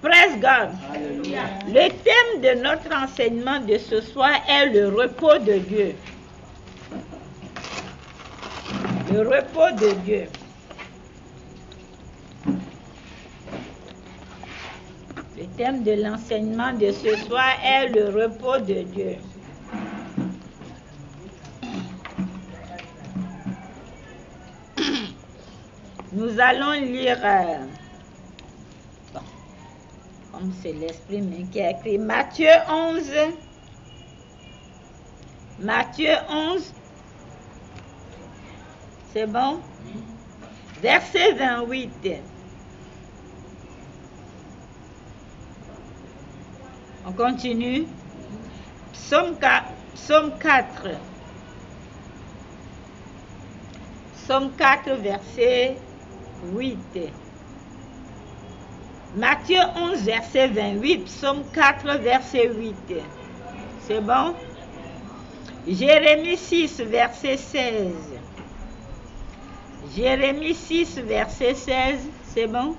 Praise God. Alléluia. Le thème de notre enseignement de ce soir est le repos de Dieu. Le repos de Dieu. Le thème de l'enseignement de ce soir est le repos de Dieu. Nous allons lire, comme c'est l'Esprit même qui a écrit, Matthieu 11. Matthieu 11. C'est bon? Verset 28. On continue. Psaume 4. Psaume 4, verset 8. Matthieu 11, verset 28. Psaume 4, verset 8. C'est bon? Jérémie 6, verset 16. Jérémie 6, verset 16. C'est bon?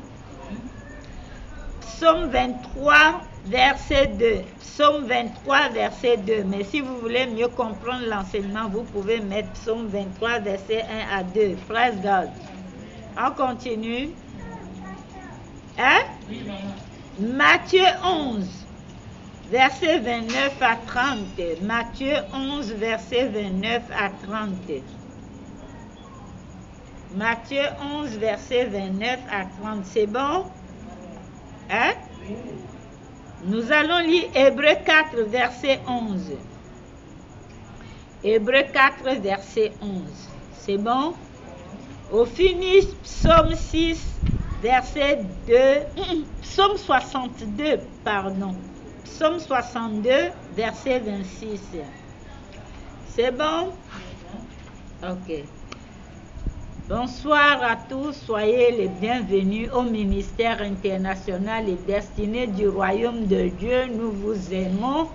Psaume 23, verset 2. Psaume 23, verset 2. Mais si vous voulez mieux comprendre l'enseignement, vous pouvez mettre Psaume 23, verset 1 à 2. Praise God. On continue. Hein? Matthieu 11, verset 29 à 30. Matthieu 11, verset 29 à 30. Matthieu 11, verset 29 à 30. C'est bon? Hein? Nous allons lire Hébreux 4, verset 11. Hébreux 4, verset 11. C'est bon? Au finish, Psaume 6, verset 2. Psaume 62, pardon. Psaume 62, verset 26. C'est bon? Ok. Bonsoir à tous, soyez les bienvenus au ministère international et destiné du royaume de Dieu. Nous vous aimons.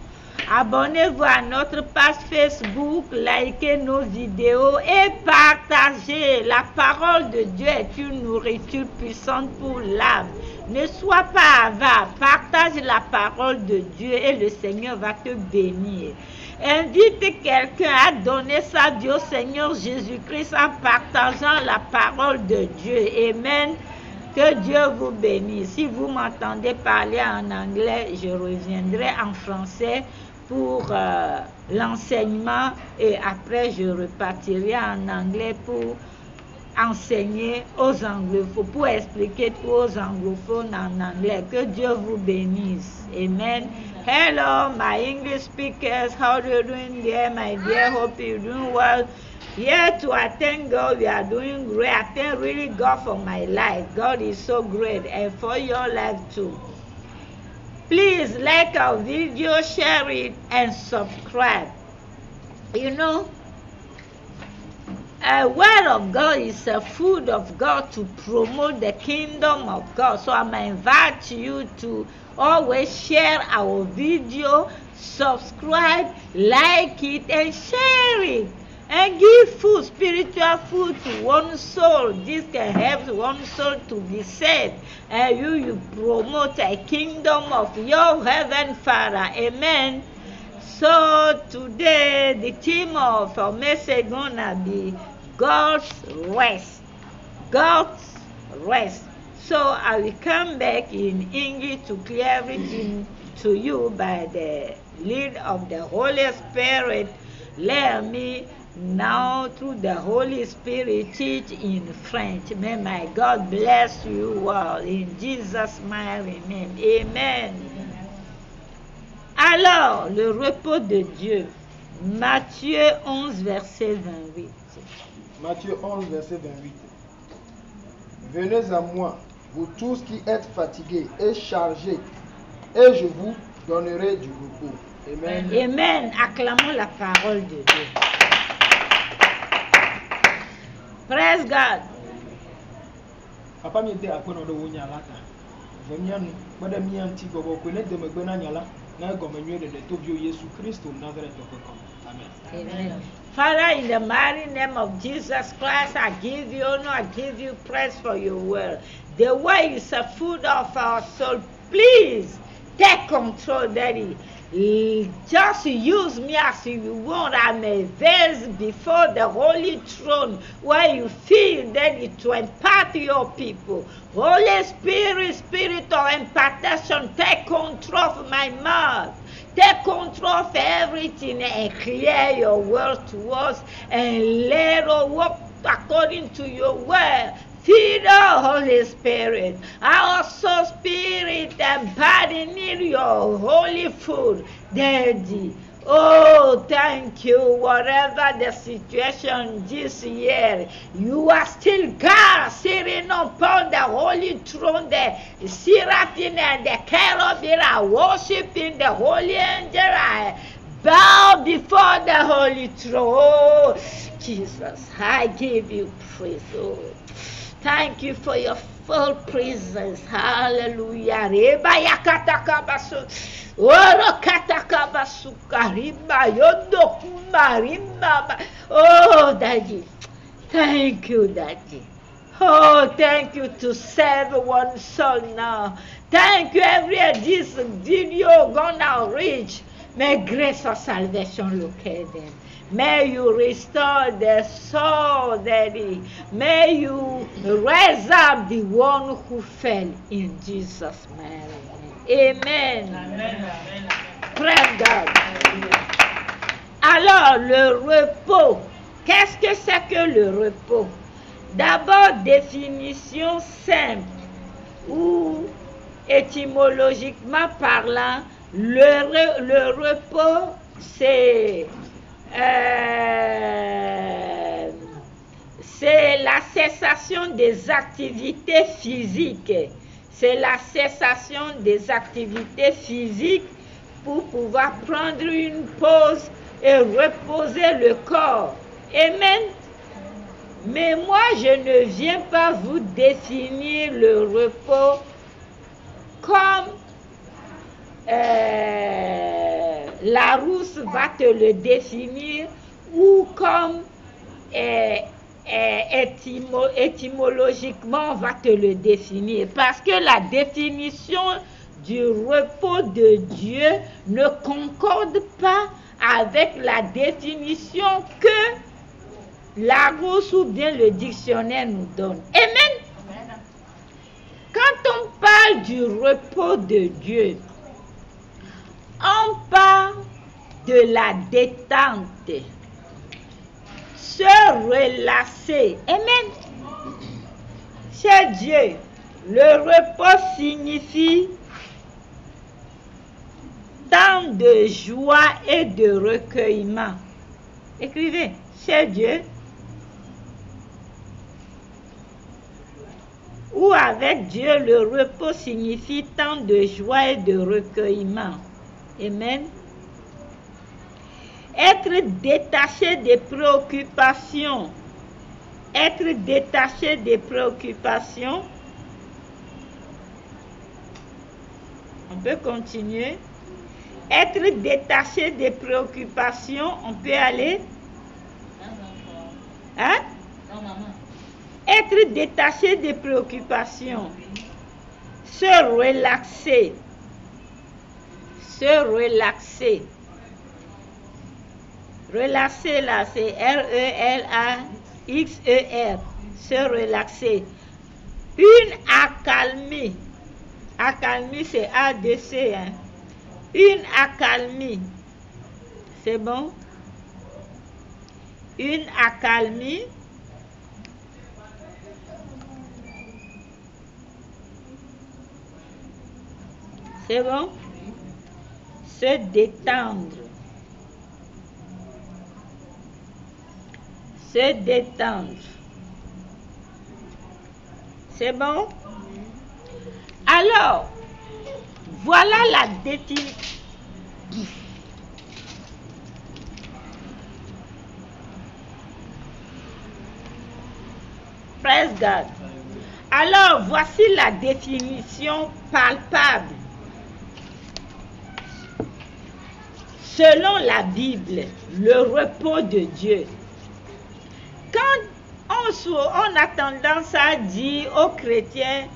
Abonnez-vous à notre page Facebook, likez nos vidéos et partagez. La parole de Dieu est une nourriture puissante pour l'âme. Ne sois pas avare, partage la parole de Dieu et le Seigneur va te bénir. Invite quelqu'un à donner sa vie au Seigneur Jésus-Christ en partageant la parole de Dieu. Amen. Que Dieu vous bénisse. Si vous m'entendez parler en anglais, je reviendrai en français pour l'enseignement et après je repartirai en anglais pour enseigner aux anglophones, pour expliquer tout aux anglophones en anglais. Que Dieu vous bénisse. Amen. Hello, my English speakers. How are you doing there, my dear? Hope you're doing well. Yeah, too, I thank God we are doing great. I thank really God for my life. God is so great, and for your life too. Please like our video, share it, and subscribe. You know, a word of God is a food of God to promote the kingdom of God. So I'm invite you to always share our video, subscribe, like it, and share it. And give food, spiritual food to one soul. This can help one soul to be saved. And you promote a kingdom of your heaven Father. Amen. So today the theme of our message gonna be God's rest. God's rest. So I will come back in English to clear everything to you by the lead of the Holy Spirit. Let me now through the Holy Spirit teach in French. May my God bless you all in Jesus' mighty name. Amen. Alors, le repos de Dieu. Matthieu 11, verset 28. Matthieu 11, verset 28. Venez à moi, vous tous qui êtes fatigués et chargés, et je vous donnerai du repos. Amen. Amen. Acclamons la parole de Dieu. Praise God. Papa mi de akono do wonya lata. Vemianu, bada mi anti gogo ko ne de megbena nyala, na go menwe de Tobio Yesu Kristo Nazareth okoko. Amen. Father, in the mighty name of Jesus Christ, I give you honor, I give you praise for your word. The word is the food of our soul. Please take control, Daddy. Just use me as you want. I'm a vase before the holy throne where you feel Daddy to impart your people. Holy Spirit, Spirit of impartation, take control of my mouth. Take control of everything and clear your word to us and let us walk according to your word. Feed our Holy Spirit, our soul spirit, and body need your holy food, Daddy. Oh, thank you. Whatever the situation this year, you are still God sitting upon the holy throne. The seraphim and the cherubim are worshiping the holy angel. I bow before the holy throne. Oh, Jesus, I give you praise. Oh, thank you for your full presence. Hallelujah. Reba yakatakabasu. Oro katakabasuka rimba yodo kumarimba. Oh, Daddy. Thank you, Daddy. Oh, thank you to save one soul now. Thank you, this video gonna reach. May grace of salvation locate them. May you restore their soul, Daddy. May you raise up the one who fell in Jesus' name. Amen. Amen. Praise God. Alors, le repos. Qu'est-ce que c'est que le repos? D'abord, définition simple ou étymologiquement parlant, le repos, c'est la cessation des activités physiques. C'est la cessation des activités physiques pour pouvoir prendre une pause et reposer le corps. Amen. Mais moi, je ne viens pas vous définir le repos comme Larousse va te le définir ou comme étymologiquement on va te le définir. Parce que la définition du repos de Dieu ne concorde pas avec la définition que Larousse ou bien le dictionnaire nous donne. Amen. Quand on parle du repos de Dieu, on parle de la détente, se relâcher. Amen. Chez Dieu, le repos signifie temps de joie et de recueillement. Écrivez, chez Dieu, ou avec Dieu, le repos signifie temps de joie et de recueillement. Amen. Être détaché des préoccupations. Être détaché des préoccupations. On peut continuer. Être détaché des préoccupations. On peut aller. Hein? Être détaché des préoccupations. Se relaxer. Se relaxer. Relaxer là, c'est R-E-L-A-X-E-R. Se relaxer. Une accalmie. Accalmie, c'est A-D-C. Hein? Une accalmie. C'est bon? Une accalmie. C'est bon? Se détendre. Se détendre. C'est bon? Alors, voilà la définition. Praise God. Alors, voici la définition palpable. selon la Bible, le repos de Dieu. Quand on a tendance à dire aux chrétiens,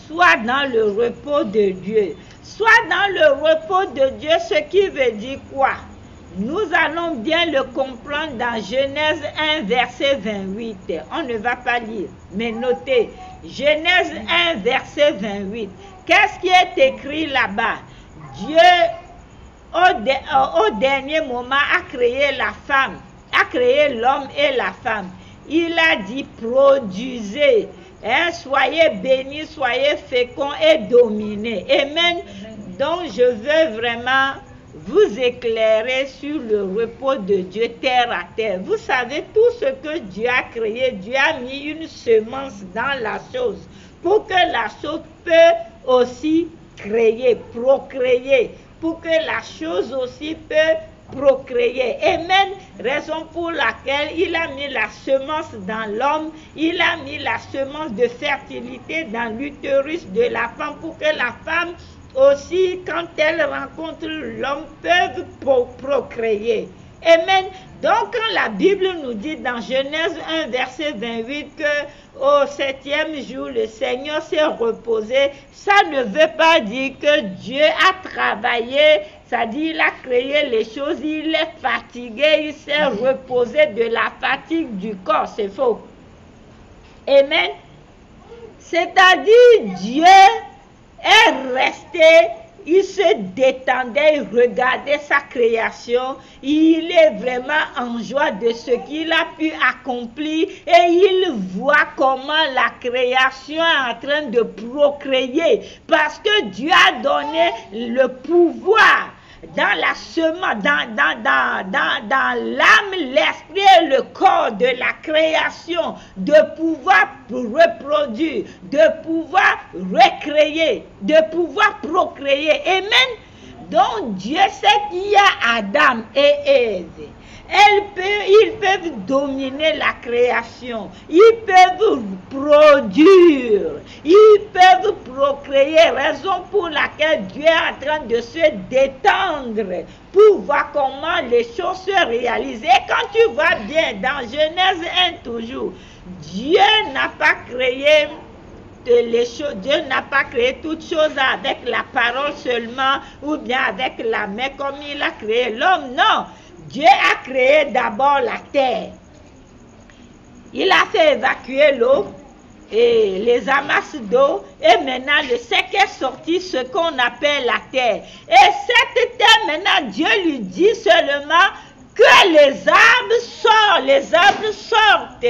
sois dans le repos de Dieu. Sois dans le repos de Dieu, ce qui veut dire quoi? Nous allons bien le comprendre dans Genèse 1, verset 28. On ne va pas lire, mais notez. Genèse 1, verset 28. Qu'est-ce qui est écrit là-bas? Dieu, au dernier moment, a créé la femme, a créé l'homme et la femme. Il a dit, produisez, soyez bénis, soyez féconds et dominez. Amen. Donc, je veux vraiment vous éclairer sur le repos de Dieu terre à terre. Vous savez, tout ce que Dieu a créé, Dieu a mis une semence dans la chose pour que la chose peut aussi créer, procréer, pour que la chose aussi peut procréer. Amen. Raison pour laquelle il a mis la semence dans l'homme, il a mis la semence de fertilité dans l'utérus de la femme pour que la femme aussi, quand elle rencontre l'homme, peuvent procréer. Amen. Donc, quand la Bible nous dit dans Genèse 1, verset 28, que au 7e jour, le Seigneur s'est reposé, ça ne veut pas dire que Dieu a travaillé, ça dit il a créé les choses, il est fatigué, il s'est reposé de la fatigue du corps. C'est faux. Amen. C'est-à-dire, Dieu est resté, il se détendait, il regardait sa création, il est vraiment en joie de ce qu'il a pu accomplir et il voit comment la création est en train de procréer parce que Dieu a donné le pouvoir dans la semence, dans l'âme, l'esprit et le corps de la création, de pouvoir reproduire, de pouvoir recréer, de pouvoir procréer. Amen. Donc Dieu sait qu'il y a Adam et Ève. Ils peuvent dominer la création, ils peuvent produire, ils peuvent procréer, raison pour laquelle Dieu est en train de se détendre pour voir comment les choses se réalisent. Et quand tu vois bien dans Genèse 1 toujours, Dieu n'a pas créé les choses, Dieu n'a pas créé toutes choses avec la parole seulement ou bien avec la main comme il a créé l'homme, non. Dieu a créé d'abord la terre. Il a fait évacuer l'eau et les amasses d'eau. Et maintenant, le sec est sorti, ce qu'on appelle la terre. Et cette terre, maintenant, Dieu lui dit seulement que les arbres sortent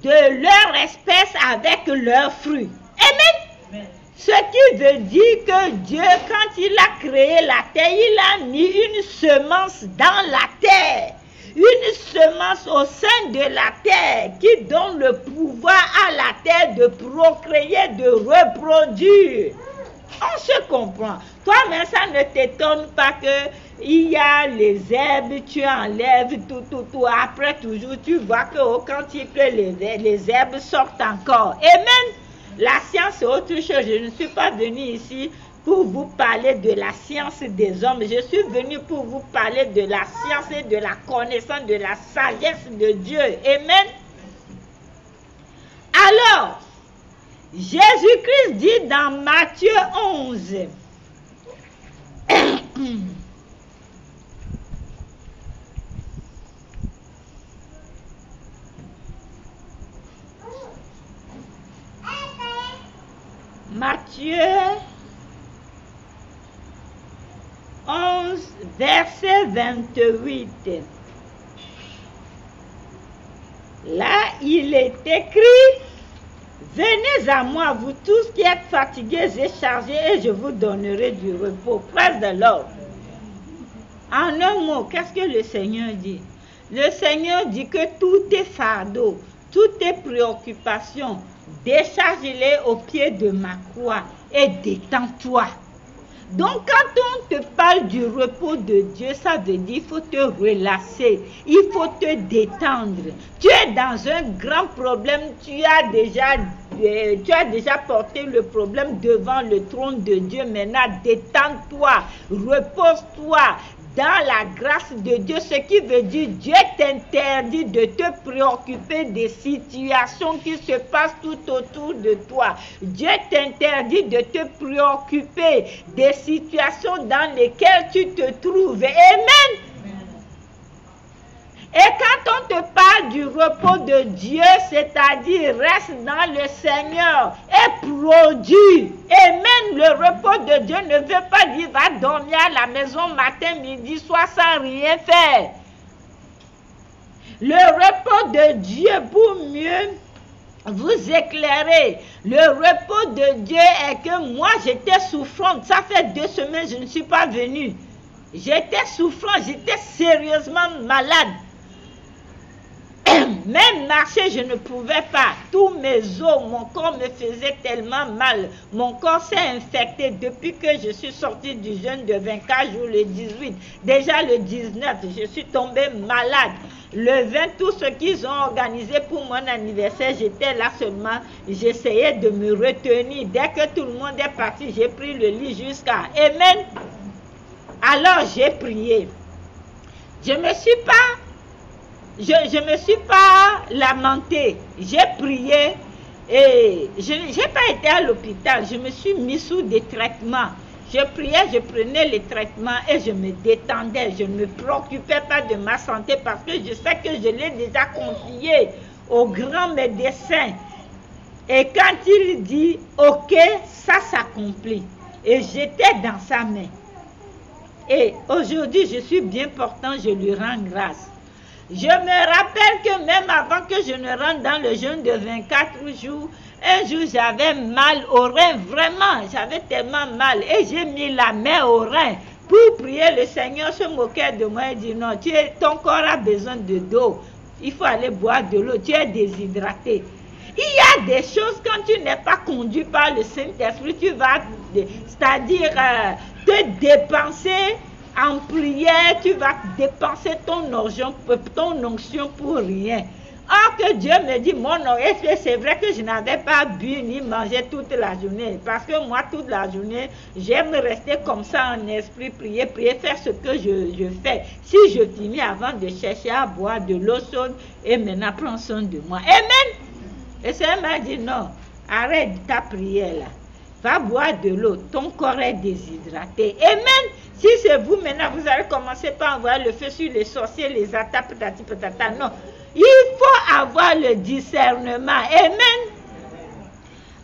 de leur espèce avec leurs fruits. Amen. Ce qui veut dire que Dieu, quand il a créé la terre, il a mis une semence dans la terre. Une semence au sein de la terre qui donne le pouvoir à la terre de procréer, de reproduire. On se comprend. Toi-même, ça ne t'étonne pas qu'il y a les herbes, tu enlèves tout. Après, toujours, tu vois que quand il pleut, les herbes sortent encore. Amen. La science, c'est autre chose. Je ne suis pas venue ici pour vous parler de la science des hommes. Je suis venue pour vous parler de la science et de la connaissance, de la sagesse de Dieu. Amen. Alors, Jésus-Christ dit dans Matthieu 11, Matthieu 11, verset 28. Là, il est écrit, venez à moi, vous tous qui êtes fatigués et chargés, et je vous donnerai du repos. Praise the Lord. En un mot, qu'est-ce que le Seigneur dit? Le Seigneur dit que tout est fardeau, toutes tes préoccupations, décharge-les au pied de ma croix et détends-toi. Donc, quand on te parle du repos de Dieu, ça veut dire qu'il faut te relâcher, il faut te détendre. Tu es dans un grand problème, tu as déjà porté le problème devant le trône de Dieu. Maintenant, détends-toi, repose-toi, dans la grâce de Dieu, ce qui veut dire Dieu t'interdit de te préoccuper des situations qui se passent tout autour de toi. Dieu t'interdit de te préoccuper des situations dans lesquelles tu te trouves. Amen. Et quand on te parle du repos de Dieu, c'est-à-dire reste dans le Seigneur et produis. Amen. Le repos de Dieu ne veut pas dire va dormir à la maison matin, midi, soir sans rien faire. Le repos de Dieu pour mieux vous éclairer. Le repos de Dieu est que moi j'étais souffrante. Ça fait 2 semaines que je ne suis pas venue. J'étais souffrante, j'étais sérieusement malade. Même marcher, je ne pouvais pas. Tous mes os, mon corps me faisait tellement mal. Mon corps s'est infecté depuis que je suis sortie du jeûne de 24 jours, le 18. Déjà le 19, je suis tombée malade. Le 20, tout ce qu'ils ont organisé pour mon anniversaire, j'étais là seulement. J'essayais de me retenir. Dès que tout le monde est parti, j'ai pris le lit jusqu'à... Amen. Alors j'ai prié. Je ne me suis pas lamentée. J'ai prié et je n'ai pas été à l'hôpital. Je me suis mis sous des traitements. Je priais, je prenais les traitements et je me détendais. Je ne me préoccupais pas de ma santé parce que je sais que je l'ai déjà confié au grand médecin. Et quand il dit « Ok, ça s'accomplit » et j'étais dans sa main. Et aujourd'hui, je suis bien portant, je lui rends grâce. Je me rappelle que même avant que je ne rentre dans le jeûne de 24 jours, un jour j'avais mal au rein, vraiment, j'avais tellement mal. Et j'ai mis la main au rein pour prier. Le Seigneur se moquait de moi et dit non, ton corps a besoin d'eau. Il faut aller boire de l'eau, tu es déshydraté. Il y a des choses quand tu n'es pas conduit par le Saint-Esprit, tu vas, c'est-à-dire te dépenser en prière, tu vas dépenser ton onction pour rien. Or que Dieu me dit, mon onction, c'est vrai que je n'avais pas bu ni mangé toute la journée. Parce que moi, toute la journée, j'aime rester comme ça en esprit, prier, faire ce que je fais. Si je finis avant de chercher à boire de l'eau chaude, et maintenant prends soin de moi. Amen. Et ça m'a dit, non, arrête ta prière là. Va boire de l'eau, ton corps est déshydraté. Amen. Si c'est vous maintenant, vous allez commencer par envoyer le feu sur les sorciers, les attaques, patati patata. Non, il faut avoir le discernement. Amen.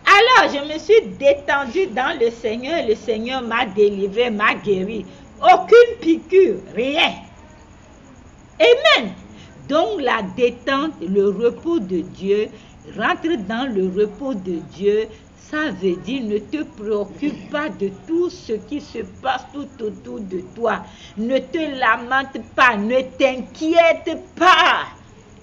Alors, je me suis détendue dans le Seigneur. Le Seigneur m'a délivré, m'a guéri. Aucune piqûre, rien. Amen. Donc, la détente, le repos de Dieu, rentre dans le repos de Dieu. Ça veut dire ne te préoccupe pas de tout ce qui se passe tout autour de toi. Ne te lamente pas, ne t'inquiète pas.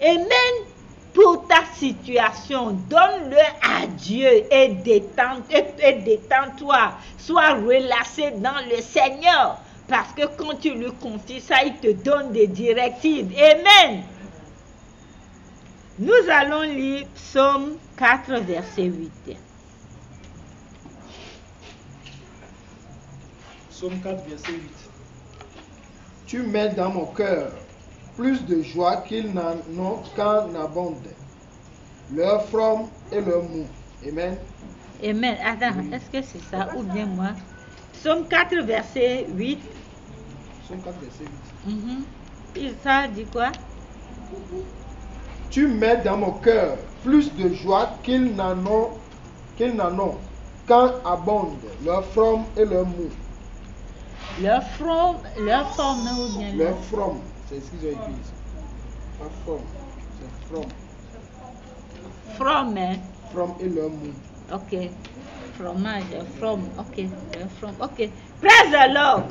Amen. Pour ta situation, donne-le à Dieu et détends-toi. Sois relâché dans le Seigneur. Parce que quand tu lui confies ça, il te donne des directives. Amen. Nous allons lire Psaume 4, verset 8. Psaume 4, verset 8. Tu mets dans mon cœur plus de joie qu'ils n'en ont qu'en abonde. Leur fromme et leur mou. Amen. Amen. Attends, est-ce que c'est ça ou bien moi? Psaume 4, verset 8. Psaume 4, verset 8. Et ça dit quoi? Tu mets dans mon cœur plus de joie qu'ils n'en ont qu'en abonde. Leur fromme et leur mou. Leur forme ou bien leur from, c'est ce qu'ils ont écrit ici. Pas from, c'est from. From, hein? From et leur mou. Ok. Fromage, from, ok. From, ok. Praise the Lord.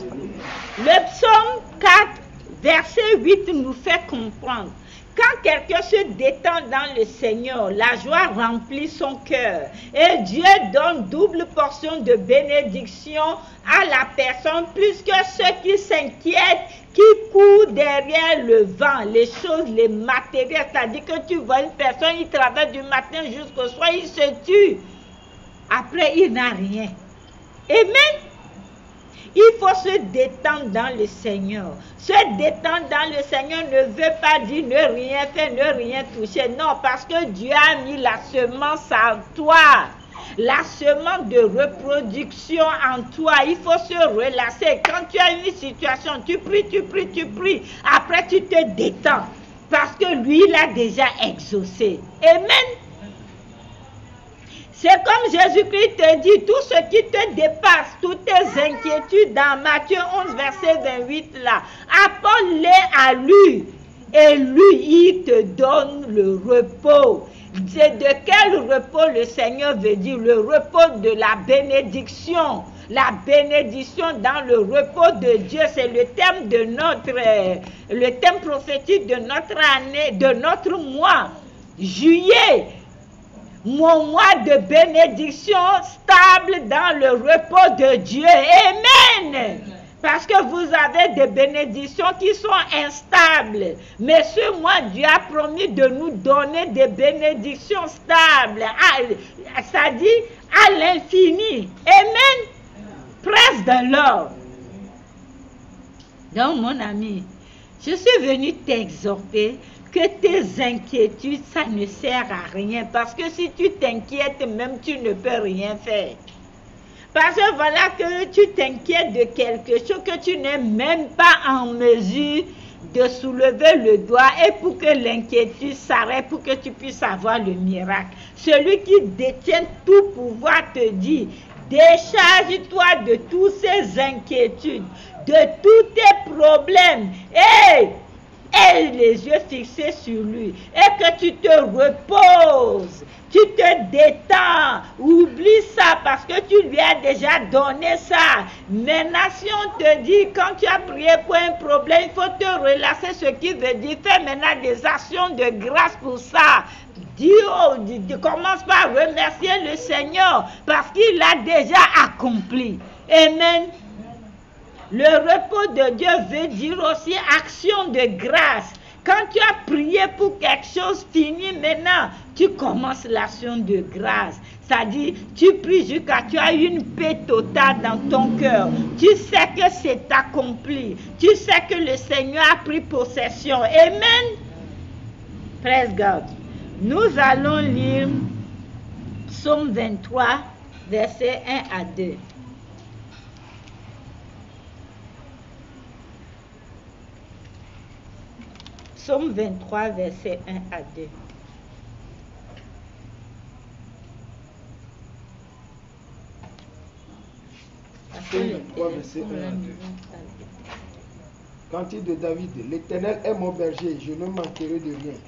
Le psaume 4, verset 8 nous fait comprendre. Quand quelqu'un se détend dans le Seigneur, la joie remplit son cœur. Et Dieu donne double portion de bénédiction à la personne, plus que ceux qui s'inquiètent, qui courent derrière le vent, les choses, les matériels. C'est-à-dire que tu vois une personne, il travaille du matin jusqu'au soir, il se tue. Après, il n'a rien. Amen. Il faut se détendre dans le Seigneur. Se détendre dans le Seigneur ne veut pas dire ne rien faire, ne rien toucher. Non, parce que Dieu a mis la semence en toi. La semence de reproduction en toi. Il faut se relâcher. Quand tu as une situation, tu pries, tu pries, tu pries. Après, tu te détends. Parce que lui, il a déjà exaucé. Amen. C'est comme Jésus-Christ te dit, tout ce qui te dépasse, toutes tes inquiétudes dans Matthieu 11, verset 28 là, apporte-les à lui et lui, il te donne le repos. De quel repos le Seigneur veut dire? Le repos de la bénédiction. La bénédiction dans le repos de Dieu, c'est le thème de le thème prophétique de notre année, de notre mois, juillet. Mon mois de bénédiction stable dans le repos de Dieu. Amen. Parce que vous avez des bénédictions qui sont instables. Mais ce mois, Dieu a promis de nous donner des bénédictions stables. Ça dit à l'infini. Amen. Presse de l'or. Donc, mon ami, je suis venu t'exhorter que tes inquiétudes, ça ne sert à rien. Parce que si tu t'inquiètes, même tu ne peux rien faire. Parce que voilà que tu t'inquiètes de quelque chose que tu n'es même pas en mesure de soulever le doigt et pour que l'inquiétude s'arrête, pour que tu puisses avoir le miracle. Celui qui détient tout pouvoir te dit, décharge-toi de toutes ces inquiétudes, de tous tes problèmes. Et les yeux fixés sur lui, et que tu te reposes, tu te détends, oublie ça parce que tu lui as déjà donné ça. Maintenant, si on te dit, quand tu as prié pour un problème, il faut te relâcher, ce qui veut dire, fais maintenant des actions de grâce pour ça. Commence par remercier le Seigneur parce qu'il a déjà accompli. Amen. Le repos de Dieu veut dire aussi action de grâce. Quand tu as prié pour quelque chose fini, maintenant, tu commences l'action de grâce. C'est-à-dire, tu pries jusqu'à tu as une paix totale dans ton cœur. Tu sais que c'est accompli. Tu sais que le Seigneur a pris possession. Amen. Praise God. Nous allons lire Psaume 23, versets 1 à 2. Psaume 23, versets 1 à 2. Psaume 23, verset 1 à 2. Cantique de David. L'Éternel est mon berger, je ne manquerai de rien.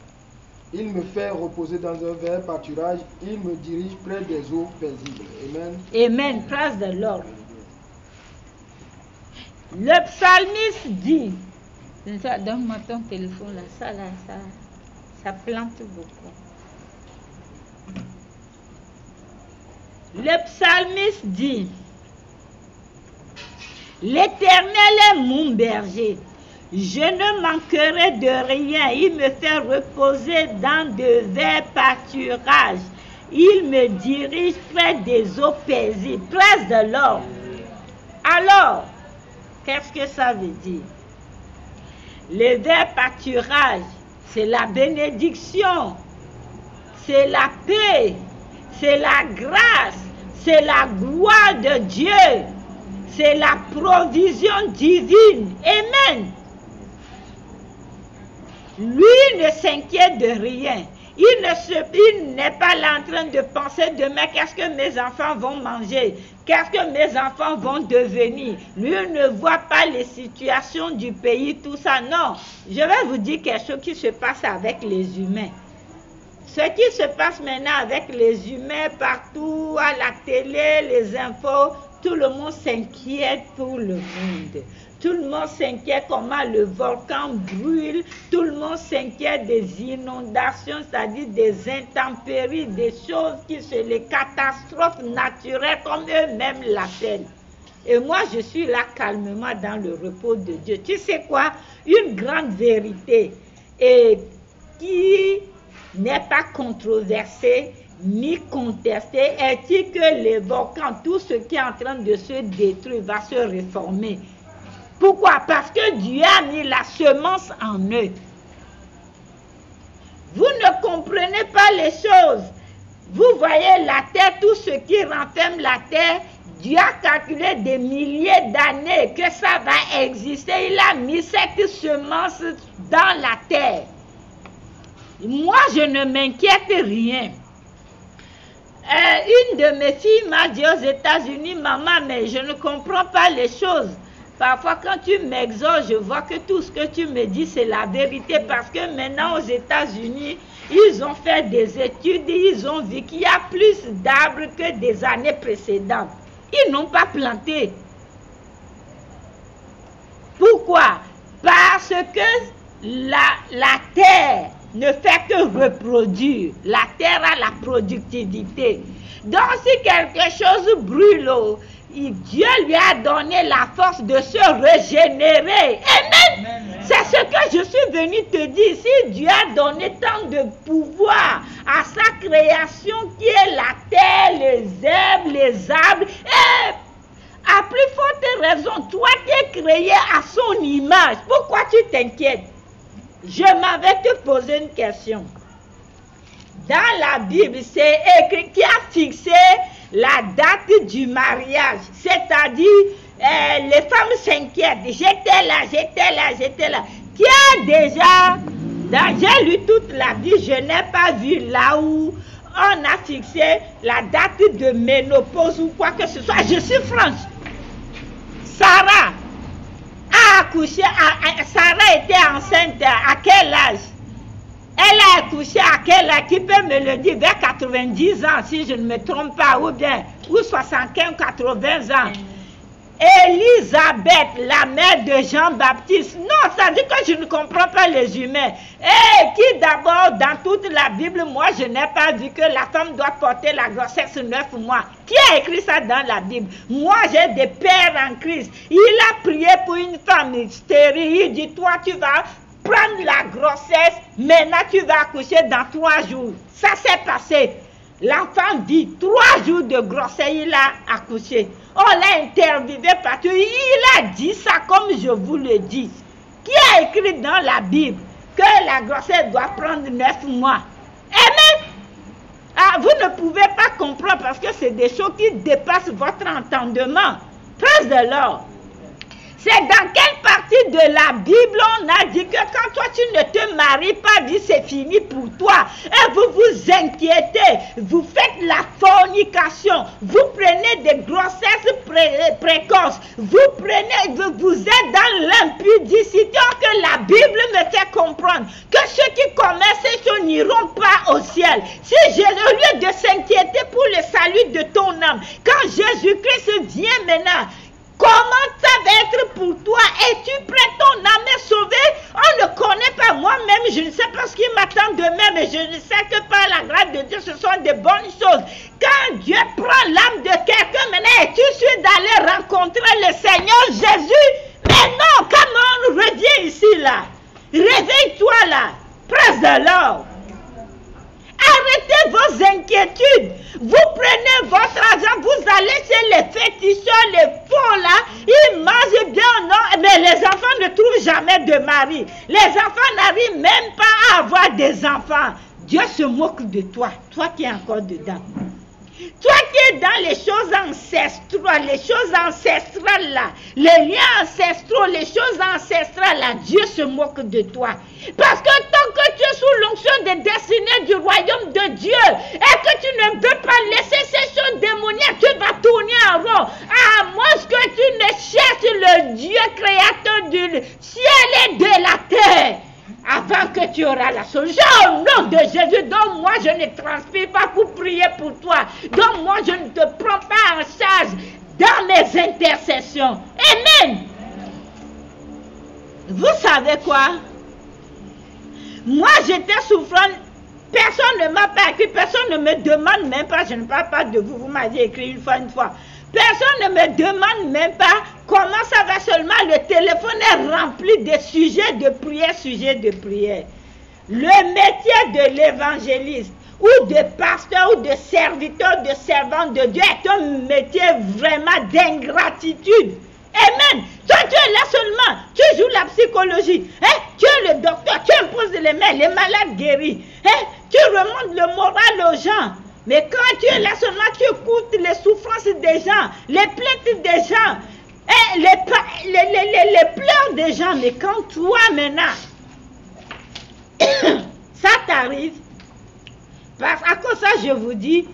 Il me fait reposer dans un vert pâturage, il me dirige près des eaux paisibles. Amen. Amen. Praise the Lord. Le psalmiste dit, donne-moi ton téléphone là, ça plante beaucoup. Le psalmiste dit, l'Éternel est mon berger, je ne manquerai de rien, il me fait reposer dans de verts pâturages, il me dirige près des eaux paisibles. Praise the Lord. Alors, qu'est-ce que ça veut dire? Le vert pâturage, c'est la bénédiction, c'est la paix, c'est la grâce, c'est la gloire de Dieu, c'est la provision divine. Amen. Lui ne s'inquiète de rien. Il n'est pas là en train de penser demain qu'est-ce que mes enfants vont manger, qu'est-ce que mes enfants vont devenir. Lui ne voit pas les situations du pays, tout ça. Non, je vais vous dire quelque chose qui se passe avec les humains. Ce qui se passe maintenant avec les humains partout, à la télé, les infos, tout le monde s'inquiète pour le monde. Tout le monde s'inquiète comment le volcan brûle. Tout le monde s'inquiète des inondations, c'est-à-dire des intempéries, des choses qui sont les catastrophes naturelles comme eux-mêmes l'appellent. Et moi, je suis là calmement dans le repos de Dieu. Tu sais quoi? Une grande vérité et qui n'est pas controversée. m'y contester? Est-il que les volcans, tout ce qui est en train de se détruire, va se réformer? Pourquoi? Parce que Dieu a mis la semence en eux. Vous ne comprenez pas les choses. Vous voyez la terre, tout ce qui renferme la terre, Dieu a calculé des milliers d'années que ça va exister. Il a mis cette semence dans la terre. Moi, je ne m'inquiète rien. Une de mes filles m'a dit aux États-Unis, maman, mais je ne comprends pas les choses. Parfois, quand tu m'exhortes, je vois que tout ce que tu me dis, c'est la vérité. Parce que maintenant, aux États-Unis, ils ont fait des études et ils ont vu qu'il y a plus d'arbres que des années précédentes. Ils n'ont pas planté. Pourquoi? Parce que la terre ne fait que reproduire. La terre a la productivité. Donc, si quelque chose brûle, Dieu lui a donné la force de se régénérer. Amen. C'est ce que je suis venu te dire. Si Dieu a donné tant de pouvoir à sa création qui est la terre, les herbes, les arbres, et à plus forte raison, toi qui es créé à son image, pourquoi tu t'inquiètes? Je m'avais te posé une question. Dans la Bible, c'est écrit qui a fixé la date du mariage. C'est-à-dire, les femmes s'inquiètent. J'étais là. Qui a déjà, j'ai lu toute la Bible, je n'ai pas vu là où on a fixé la date de ménopause ou quoi que ce soit. Je suis franche. Sarah a accouché, Sarah était enceinte à quel âge? Elle a accouché à quel âge? Qui peut me le dire? Vers 90 ans, si je ne me trompe pas, ou 75, 80 ans. Élisabeth, la mère de Jean-Baptiste. Non, ça dit que je ne comprends pas les humains. Et qui d'abord, dans toute la Bible, moi je n'ai pas vu que la femme doit porter la grossesse 9 mois. Qui a écrit ça dans la Bible? Moi j'ai des pères en Christ. Il a prié pour une femme stérile. Il dit, toi tu vas prendre la grossesse, maintenant tu vas accoucher dans 3 jours. Ça s'est passé. L'enfant dit 3 jours de grossesse, il a accouché. On l'a interviewé parce qu'il a dit ça comme je vous le dis. Qui a écrit dans la Bible que la grossesse doit prendre 9 mois? Amen. Ah, vous ne pouvez pas comprendre parce que c'est des choses qui dépassent votre entendement. Praise the Lord. C'est dans quelle partie de la Bible on a dit que quand toi tu ne te maries pas, dit c'est fini pour toi. Et vous vous inquiétez, vous faites la fornication, vous prenez des grossesses précoces, vous êtes dans l'impudicité que la Bible me fait comprendre que ceux qui commettent ces choses n'iront pas au ciel. Si au lieu de s'inquiéter pour le salut de ton âme, quand Jésus-Christ vient maintenant, comment ça va être pour toi? Es-tu prêt ton âme est sauvée? On ne connaît pas. Moi-même, je ne sais pas ce qui m'attend demain, mais je ne sais que par la grâce de Dieu, ce sont de bonnes choses. Quand Dieu prend l'âme de quelqu'un, maintenant, es-tu sûr d'aller rencontrer le Seigneur Jésus? Mais non, comment on revient ici, là? Réveille-toi, là. Praise the Lord. Arrêtez vos inquiétudes. Vous prenez votre argent, vous allez chez les féticheurs, les faux là, ils mangent bien, non, mais les enfants ne trouvent jamais de mari. Les enfants n'arrivent même pas à avoir des enfants. Dieu se moque de toi, toi qui es encore dedans. Toi qui es dans les choses ancestrales là, les liens ancestraux, les choses ancestrales là, Dieu se moque de toi. Parce que tant que tu es sous l'onction des destinées du royaume de Dieu et que tu ne veux pas laisser ces choses démoniaques, tu vas tourner en rond. À moins que tu ne cherches le Dieu créateur du ciel et de la terre. Avant que tu auras la solution, au nom de Jésus, donc moi je ne transpire pas pour prier pour toi. Donc moi je ne te prends pas en charge dans mes intercessions. Amen. Vous savez quoi? Moi j'étais souffrante, personne ne m'a pas écrit, personne ne me demande même pas, je ne parle pas de vous, vous m'avez écrit une fois. Personne ne me demande même pas comment ça va, seulement le téléphone est rempli de sujets de prière, Le métier de l'évangéliste ou de pasteur ou de serviteur, de servant de Dieu est un métier vraiment d'ingratitude. Amen. Toi, tu es là seulement, tu joues la psychologie, hein? Tu es le docteur, tu imposes les mains, les malades guéris, hein? Tu remontes le moral aux gens. Mais quand tu es là seulement, tu écoutes les souffrances des gens, les plaintes des gens, hein? les pleurs des gens. Mais quand toi maintenant, ça t'arrive, parce à cause de ça, je vous dis,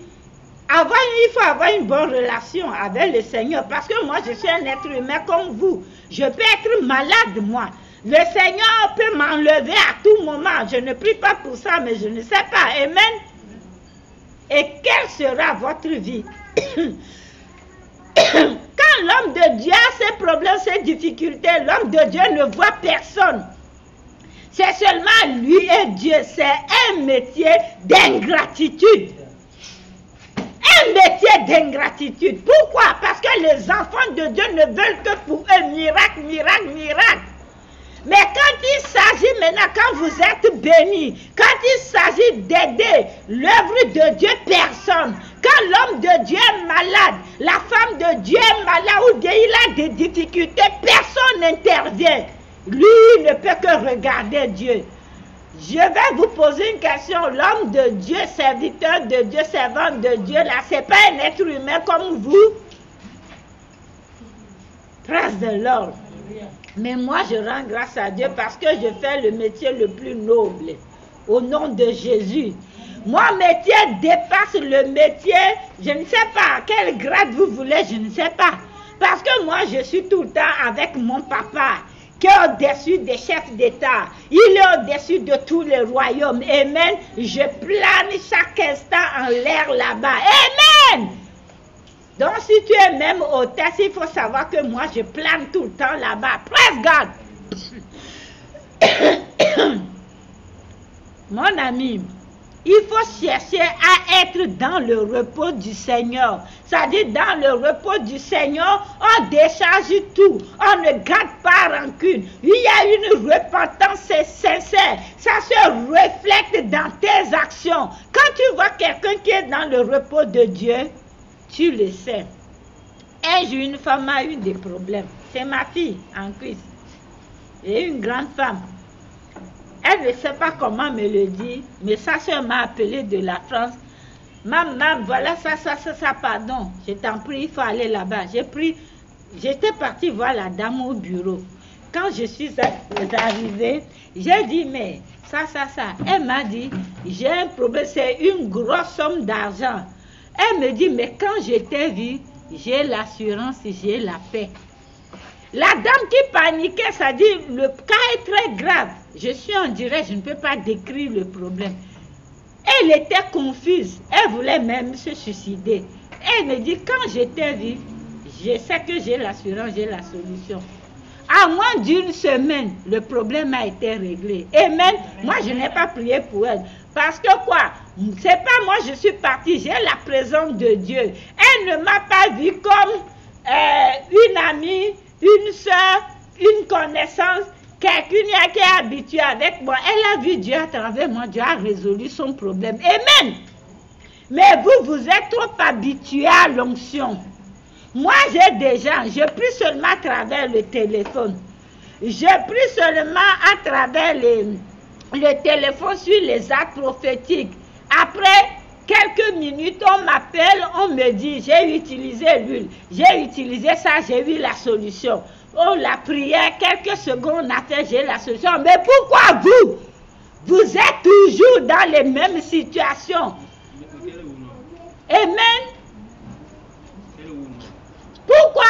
il faut avoir une bonne relation avec le Seigneur. Parce que moi, je suis un être humain comme vous. Je peux être malade, moi. Le Seigneur peut m'enlever à tout moment. Je ne prie pas pour ça, mais je ne sais pas. Amen. Et quelle sera votre vie? Quand l'homme de Dieu a ses problèmes, ses difficultés, l'homme de Dieu ne voit personne. C'est seulement lui et Dieu. C'est un métier d'ingratitude. Un métier d'ingratitude. Pourquoi? Parce que les enfants de Dieu ne veulent que pour eux miracle, miracle, miracle. Mais quand il s'agit maintenant, quand vous êtes bénis, quand il s'agit d'aider l'œuvre de Dieu, personne. Quand l'homme de Dieu est malade, la femme de Dieu est malade ou bien il a des difficultés, personne n'intervient. Lui ne peut que regarder Dieu. Je vais vous poser une question. L'homme de Dieu, serviteur de Dieu, servant de Dieu, là, ce n'est pas un être humain comme vous. Praise the Lord. Mais moi, je rends grâce à Dieu parce que je fais le métier le plus noble. Au nom de Jésus. Mon métier dépasse le métier. Je ne sais pas quel grade vous voulez, je ne sais pas. Parce que moi, je suis tout le temps avec mon papa, qui est au-dessus des chefs d'État. Il est au-dessus de tous les royaumes. Amen. Je plane chaque instant en l'air là-bas. Amen. Donc, si tu es même hôtesse, il faut savoir que moi, je plane tout le temps là-bas. Praise God. Mon ami, il faut chercher à être dans le repos du Seigneur. C'est-à-dire, dans le repos du Seigneur, on décharge tout. On ne garde pas rancune. Il y a une repentance sincère. Ça se reflète dans tes actions. Quand tu vois quelqu'un qui est dans le repos de Dieu, tu le sais. Un jour, une femme a eu des problèmes. C'est ma fille en Christ. Et une grande femme. Elle ne sait pas comment me le dire, mais sa soeur m'a appelé de la France. Maman, voilà ça, pardon. Je t'en prie, il faut aller là-bas. J'étais partie voir la dame au bureau. Quand je suis arrivée, j'ai dit, mais ça. Elle m'a dit, j'ai un problème, c'est une grosse somme d'argent. Elle me dit, mais quand je t'ai vu, j'ai l'assurance, j'ai la paix. La dame qui paniquait, ça dit, le cas est très grave. Je suis en direct, je ne peux pas décrire le problème. Elle était confuse, elle voulait même se suicider. Elle me dit, quand je t'ai vu, je sais que j'ai l'assurance, j'ai la solution. À moins d'une semaine, le problème a été réglé. Amen. Moi, je n'ai pas prié pour elle. Parce que quoi? C'est pas moi, je suis partie, j'ai la présence de Dieu. Elle ne m'a pas vue comme une amie, une soeur, une connaissance, quelqu'un qui est habitué avec moi. Elle a vu Dieu à travers moi, Dieu a résolu son problème. Amen. Mais vous êtes trop habitué à l'onction. Moi, j'ai des gens, je prie seulement à travers le téléphone. Je prie seulement à travers le téléphone sur les actes prophétiques. Après quelques minutes, on m'appelle, on me dit, j'ai utilisé l'huile, j'ai utilisé ça, j'ai eu la solution. Oh, la prière, quelques secondes, on a fait, j'ai la solution. Mais pourquoi vous êtes toujours dans les mêmes situations? Amen. Pourquoi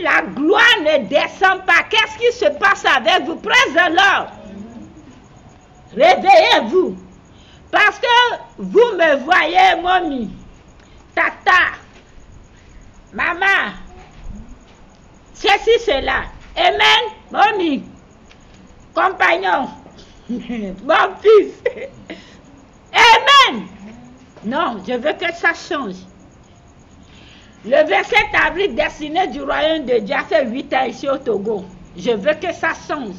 la gloire ne descend pas? Qu'est-ce qui se passe avec vous? Praise the Lord. Réveillez-vous. Parce que vous me voyez, mommy, tata, maman, ceci, cela. Amen, mommy, compagnon, mon fils. Amen. Non, je veux que ça change. Le 27 avril, Destinée du Royaume de Dieu a fait 8 ans ici au Togo. Je veux que ça change.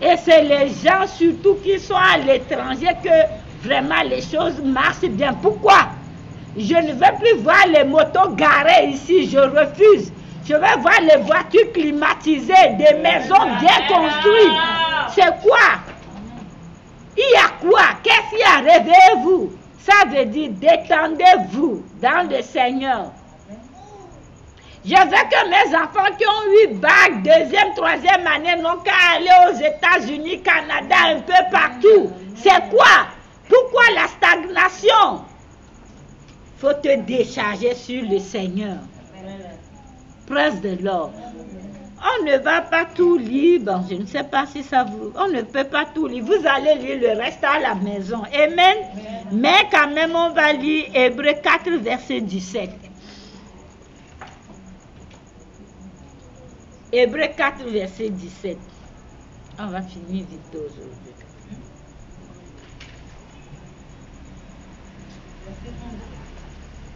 Et c'est les gens surtout qui sont à l'étranger que vraiment les choses marchent bien. Pourquoi? Je ne veux plus voir les motos garées ici, je refuse. Je veux voir les voitures climatisées, des maisons bien construites. C'est quoi? Il y a quoi? Qu'est-ce qu'il y a? Réveillez-vous. Ça veut dire détendez-vous dans le Seigneur. Je veux que mes enfants qui ont eu bac, deuxième, troisième année, n'ont qu'à aller aux États-Unis, Canada, un peu partout. C'est quoi? Pourquoi la stagnation? Il faut te décharger sur le Seigneur. Praise the Lord. On ne va pas tout lire. Bon, je ne sais pas si ça vous... On ne peut pas tout lire. Vous allez lire le reste à la maison. Amen. Mais quand même, on va lire Hébreux 4, verset 17. Hébreux 4, verset 17. On va finir vite aujourd'hui.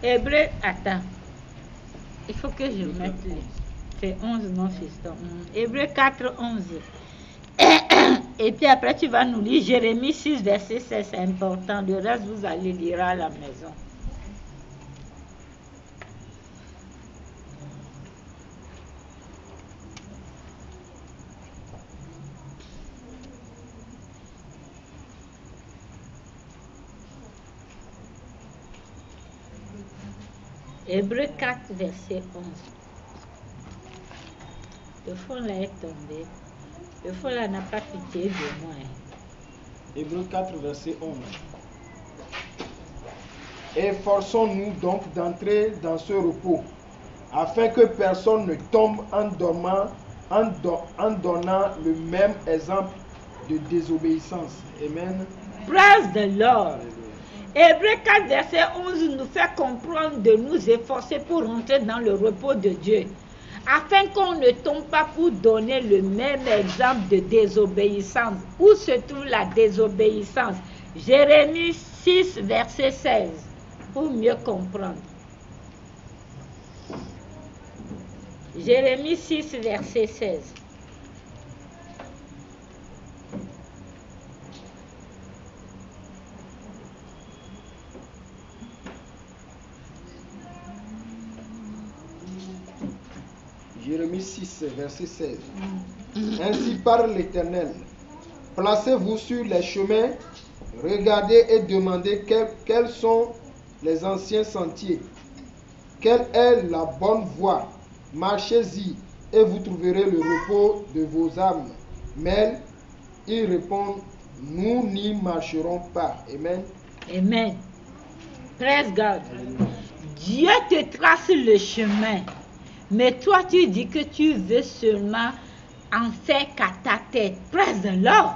Hébreux, attends. Il faut que je mette les... C'est 11, non, fiston. Hébreux 4, 11. Et puis après, tu vas nous lire Jérémie 6, verset 16. C'est important. Le reste, vous allez lire à la maison. Hébreux 4, verset 11. Le fond là est tombé. Le fond là n'a pas pitié de moi. Hébreux 4, verset 11. Efforçons-nous donc d'entrer dans ce repos, afin que personne ne tombe en dormant, en donnant le même exemple de désobéissance. Amen. Praise the Lord. Hébreux 4, verset 11 nous fait comprendre de nous efforcer pour rentrer dans le repos de Dieu, afin qu'on ne tombe pas pour donner le même exemple de désobéissance. Où se trouve la désobéissance? Jérémie 6, verset 16, pour mieux comprendre. Jérémie 6, verset 16. Jérémie 6, verset 16. Ainsi parle l'Éternel. Placez-vous sur les chemins, regardez et demandez quels sont les anciens sentiers. Quelle est la bonne voie? Marchez-y et vous trouverez le repos de vos âmes. Mais ils répondent, nous n'y marcherons pas. Amen. Amen. Praise God. Dieu te trace le chemin. Mais toi, tu dis que tu veux seulement en faire qu'à ta tête. Praise the Lord.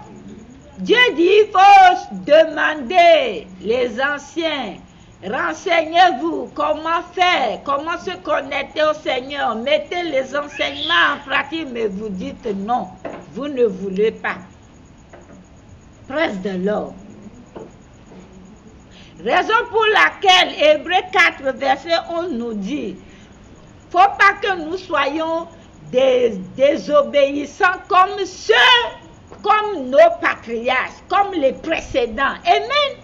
Dieu dit, il faut demander les anciens. Renseignez-vous comment faire, comment se connecter au Seigneur. Mettez les enseignements en pratique, mais vous dites non, vous ne voulez pas. Praise the Lord. Raison pour laquelle Hébreux 4, verset 11 nous dit, faut pas que nous soyons des désobéissants comme ceux, comme nos patriarches, comme les précédents. Amen.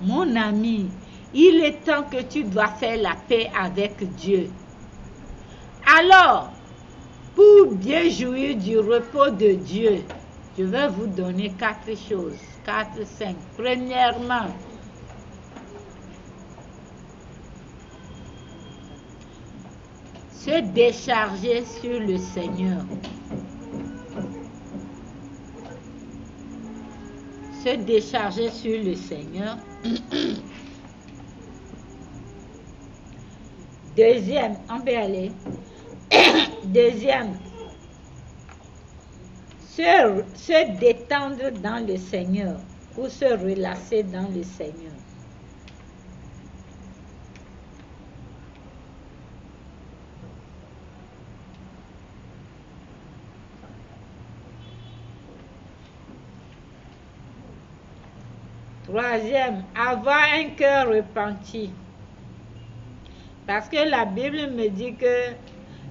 Mon ami, il est temps que tu dois faire la paix avec Dieu. Alors, pour bien jouir du repos de Dieu, je vais vous donner 4 choses, 4, 5. Premièrement, se décharger sur le Seigneur. Se décharger sur le Seigneur. Deuxième, on peut aller. Deuxième, se détendre dans le Seigneur ou se relâcher dans le Seigneur. Troisième, avoir un cœur repenti. Parce que la Bible me dit que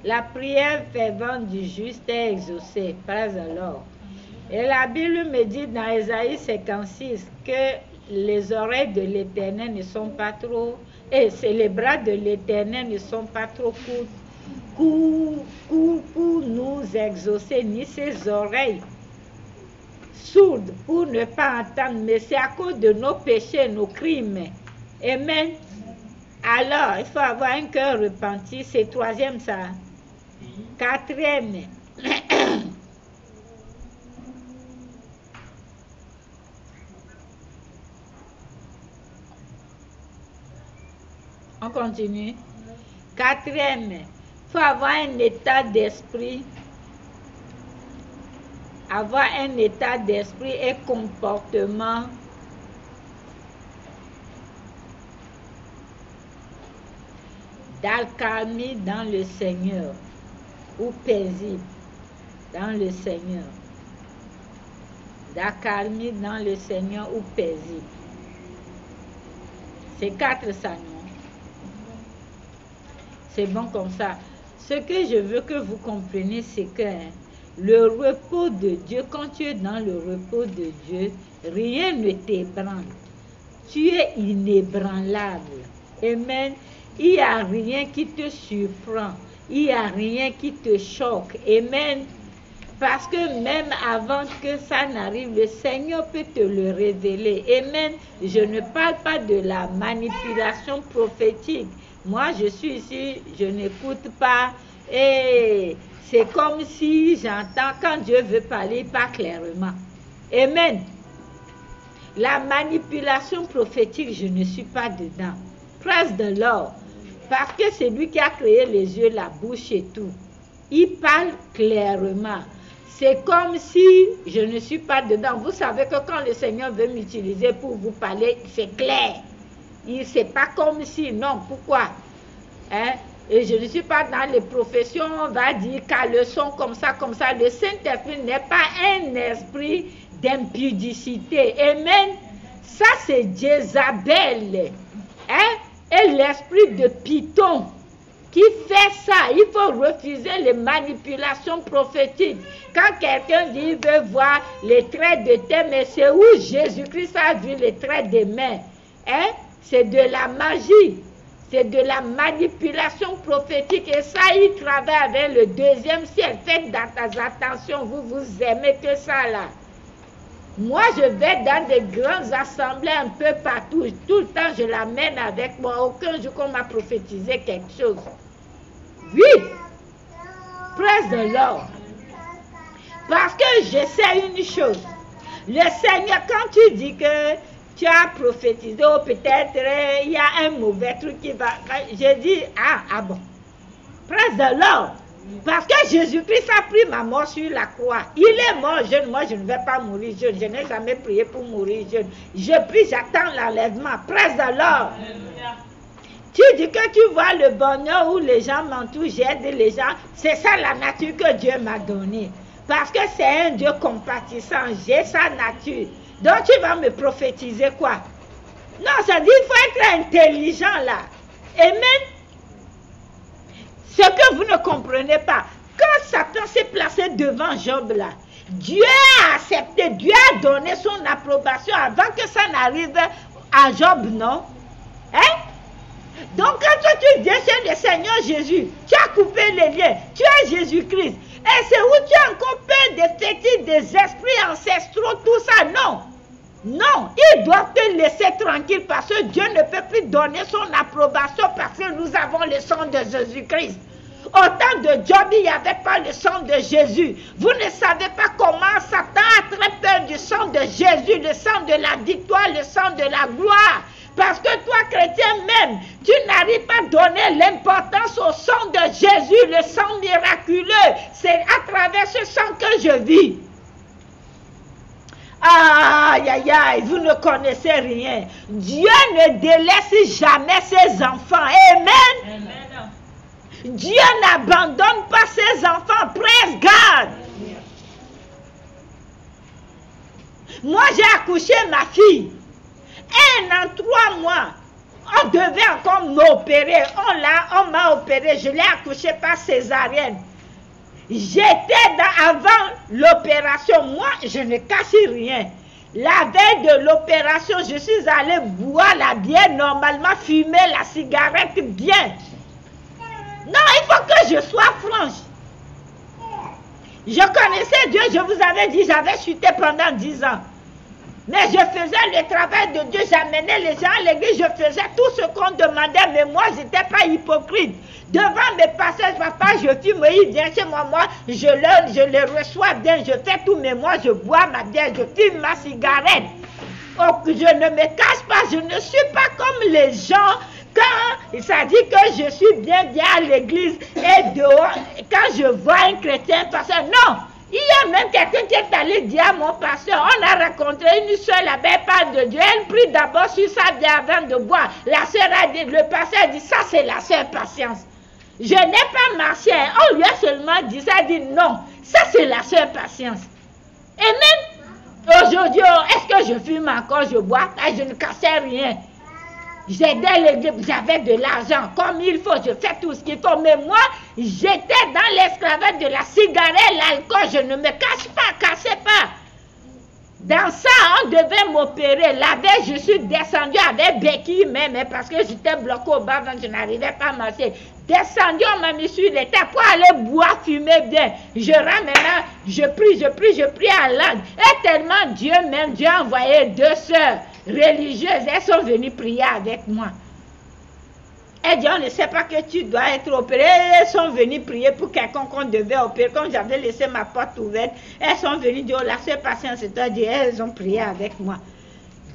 la prière fervente du juste est exaucée. Praise the Lord. Et la Bible me dit dans Ésaïe 56 que les oreilles de l'Éternel ne sont pas trop, et les bras de l'Éternel ne sont pas trop courts pour nous exaucer, ni ses oreilles sourdes pour ne pas entendre, mais c'est à cause de nos péchés, nos crimes. Amen. Alors, il faut avoir un cœur repenti. C'est troisième ça. Quatrième. On continue. Quatrième. Il faut avoir un état d'esprit. Avoir un état d'esprit et comportement d'accalmie dans le Seigneur ou paisible dans le Seigneur. D'accalmie dans le Seigneur ou paisible. C'est 4 ça, non? C'est bon comme ça. Ce que je veux que vous compreniez, c'est que le repos de Dieu, quand tu es dans le repos de Dieu, rien ne t'ébranle. Tu es inébranlable. Amen. Il n'y a rien qui te surprend. Il n'y a rien qui te choque. Amen. Parce que même avant que ça n'arrive, le Seigneur peut te le révéler. Amen. Je ne parle pas de la manipulation prophétique. Moi, je suis ici, je n'écoute pas. Et c'est comme si j'entends quand Dieu veut parler, pas clairement. Amen. La manipulation prophétique, je ne suis pas dedans. Praise the Lord. Parce que c'est lui qui a créé les yeux, la bouche et tout. Il parle clairement. C'est comme si je ne suis pas dedans. Vous savez que quand le Seigneur veut m'utiliser pour vous parler, c'est clair. C'est pas comme si, non, pourquoi? Hein? Et je ne suis pas dans les professions, on va dire qu'à le son comme ça. Le Saint-Esprit n'est pas un esprit d'impudicité. Amen. Ça, c'est Jézabel. Hein? Et l'esprit de Python qui fait ça. Il faut refuser les manipulations prophétiques. Quand quelqu'un dit qu'il veut voir les traits de tes mains, c'est où Jésus-Christ a vu les traits des mains. Hein? C'est de la magie. C'est de la manipulation prophétique. Et ça, il travaille avec le 2e ciel. Faites attention, vous aimez que ça là. Moi, je vais dans des grandes assemblées un peu partout. Tout le temps, je l'amène avec moi. Aucun jour qu'on m'a prophétisé quelque chose. Oui. Praise the Lord. Parce que je sais une chose. Le Seigneur, quand tu dis que tu as prophétisé, ou peut-être il y a un mauvais truc qui va... Je dis, ah bon. Praise the Lord. Parce que Jésus-Christ a pris ma mort sur la croix. Il est mort jeune. Moi, je ne vais pas mourir jeune. Je n'ai jamais prié pour mourir jeune. Je prie, j'attends l'enlèvement. Praise the Lord. Tu dis que tu vois le bonheur où les gens m'entourent, j'aide les gens. C'est ça la nature que Dieu m'a donnée. Parce que c'est un Dieu compatissant. J'ai sa nature. Donc tu vas me prophétiser quoi? Non, ça dit qu'il faut être intelligent là. Amen. Ce que vous ne comprenez pas, quand Satan s'est placé devant Job là, Dieu a accepté, Dieu a donné son approbation avant que ça n'arrive à Job, non? Hein? Donc quand toi tu dis c'est le Seigneur Jésus, tu as coupé les liens, tu as Jésus-Christ, et c'est où tu as encore peur des fétiches, des esprits ancestraux, tout ça, non. Non, ils doivent te laisser tranquille parce que Dieu ne peut plus donner son approbation parce que nous avons le sang de Jésus-Christ. Au temps de Job, il n'y avait pas le sang de Jésus. Vous ne savez pas comment Satan a très peur du sang de Jésus, le sang de la victoire, le sang de la gloire. Parce que toi, chrétien même, tu n'arrives pas à donner l'importance au sang de Jésus, le sang miraculeux. C'est à travers ce sang que je vis. Aïe, aïe, aïe, vous ne connaissez rien. Dieu ne délaisse jamais ses enfants. Amen. Amen. Dieu n'abandonne pas ses enfants. Praise God. Moi, j'ai accouché ma fille. 1 an, 3 mois. On devait encore m'opérer. On m'a opéré. Je l'ai accouché par césarienne. J'étais avant l'opération. Moi, je ne cache rien. La veille de l'opération, je suis allée boire la bière normalement, fumer la cigarette bien. Non, il faut que je sois franche. Je connaissais Dieu, je vous avais dit, j'avais chuté pendant 10 ans. Mais je faisais le travail de Dieu, j'amenais les gens à l'église, je faisais tout ce qu'on demandait, mais moi, je n'étais pas hypocrite. Devant mes passages, papa, je fume, il vient chez moi, je le reçois bien, je fais tout, mais moi, je bois ma bière, je fume ma cigarette. Oh, je ne me cache pas, je ne suis pas comme les gens. Quand ça dit que je suis bien à l'église et dehors, quand je vois un chrétien pasteur, non, il y a même quelqu'un qui est allé dire à mon pasteur, on a rencontré une soeur là-bas, elle parle de Dieu, elle prie d'abord sur sa bière avant de boire. La soeur a dit, le pasteur a dit, ça c'est la soeur patience. Je n'ai pas marché, on lui a seulement dit ça, elle dit non, ça c'est la soeur patience. Et même aujourd'hui, est-ce que je fume encore, je bois, je ne cassais rien. J'aidais l'église, j'avais de l'argent comme il faut, je fais tout ce qu'il faut. Mais moi, j'étais dans l'esclavage de la cigarette, l'alcool, je ne me cassais pas. Dans ça, on devait m'opérer. La veille, je suis descendue avec béquille même, parce que j'étais bloquée au bas, je n'arrivais pas à marcher. Descendu, on m'a mis sur les tables pour aller boire, fumer bien. Je rentre maintenant, je prie à langue. Et tellement Dieu m'aime, Dieu a envoyé 2 sœurs religieuses, elles sont venues prier avec moi. Elles disent, on ne sait pas que tu dois être opéré. Elles sont venues prier pour quelqu'un qu'on devait opérer. Comme j'avais laissé ma porte ouverte, elles sont venues dire, oh, la seule patience, c'est-à-dire, elles ont prié avec moi.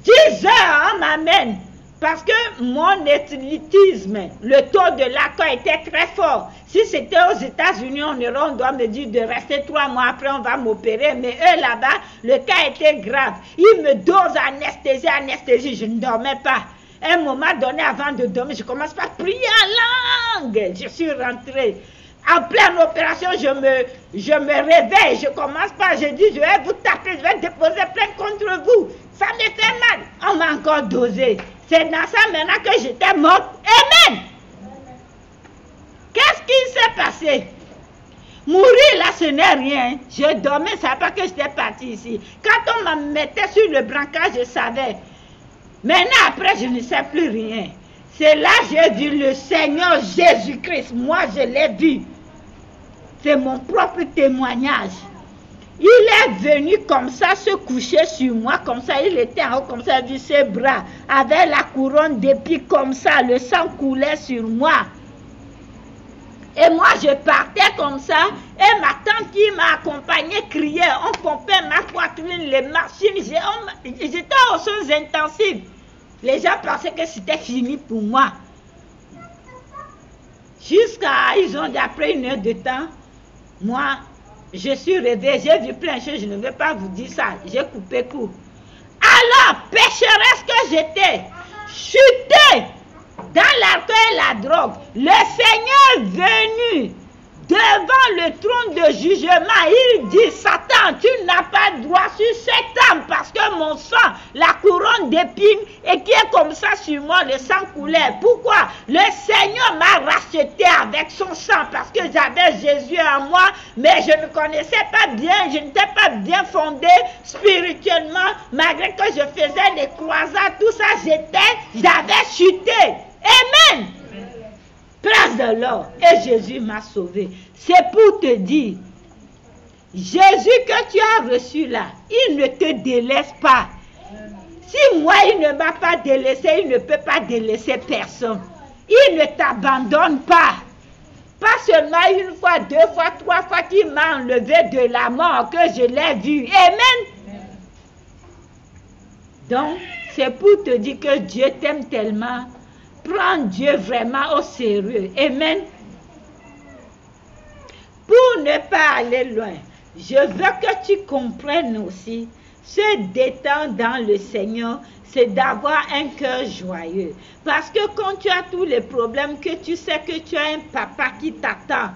10 heures, on m'amène. Parce que mon athlétisme, le taux de l'accord était très fort. Si c'était aux États-Unis, on doit me dire de rester 3 mois après, on va m'opérer. Mais eux là-bas, le cas était grave. Ils me dosent anesthésie, je ne dormais pas. Un moment donné, avant de dormir, je commence par prier en langue. Je suis rentrée. En pleine opération, je me réveille, je commence par, je dis, je vais vous taper, je vais déposer plainte contre vous. Ça me fait mal. On m'a encore dosé. C'est dans ça maintenant que j'étais morte. Amen. Qu'est-ce qui s'est passé? Mourir là, ce n'est rien. Je dormais, je ne savais pas que j'étais partie ici. Quand on me mettait sur le brancard, je savais. Maintenant, après, je ne sais plus rien. C'est là que j'ai vu le Seigneur Jésus-Christ. Moi, je l'ai vu. C'est mon propre témoignage. Il est venu comme ça, se coucher sur moi, comme ça, il était en haut, comme ça, vu ses bras, avec la couronne d'épis comme ça, le sang coulait sur moi. Et moi, je partais comme ça, et ma tante qui m'a accompagné criait, on pompait ma poitrine, les machines, j'étais aux soins intensives. Les gens pensaient que c'était fini pour moi. Ils ont dit après 1 heure de temps, moi, je suis réveillée, j'ai vu plein de choses, je ne vais pas vous dire ça, j'ai coupé court. Alors, pécheresse que j'étais, chutée dans l'alcool et la drogue, le Seigneur venu devant le trône de jugement, il dit, Satan, tu n'as pas droit sur cette âme parce que mon sang, la couronne d'épines, et qui est comme ça sur moi, le sang coulait. Pourquoi? Le Seigneur m'a racheté avec son sang parce que j'avais Jésus en moi, mais je ne connaissais pas bien, je n'étais pas bien fondé spirituellement, malgré que je faisais les croisades, tout ça, j'avais chuté. Amen. Place de l'or. Et Jésus m'a sauvé. C'est pour te dire, Jésus que tu as reçu là, il ne te délaisse pas. Si moi, il ne m'a pas délaissé, il ne peut pas délaisser personne. Il ne t'abandonne pas. Pas seulement 1 fois, 2 fois, 3 fois qu'il m'a enlevé de la mort que je l'ai vu. Amen. Donc, c'est pour te dire que Dieu t'aime tellement. Prends Dieu vraiment au sérieux. Amen. Pour ne pas aller loin, je veux que tu comprennes aussi, se détendre dans le Seigneur, c'est d'avoir un cœur joyeux. Parce que quand tu as tous les problèmes, que tu sais que tu as un papa qui t'attend,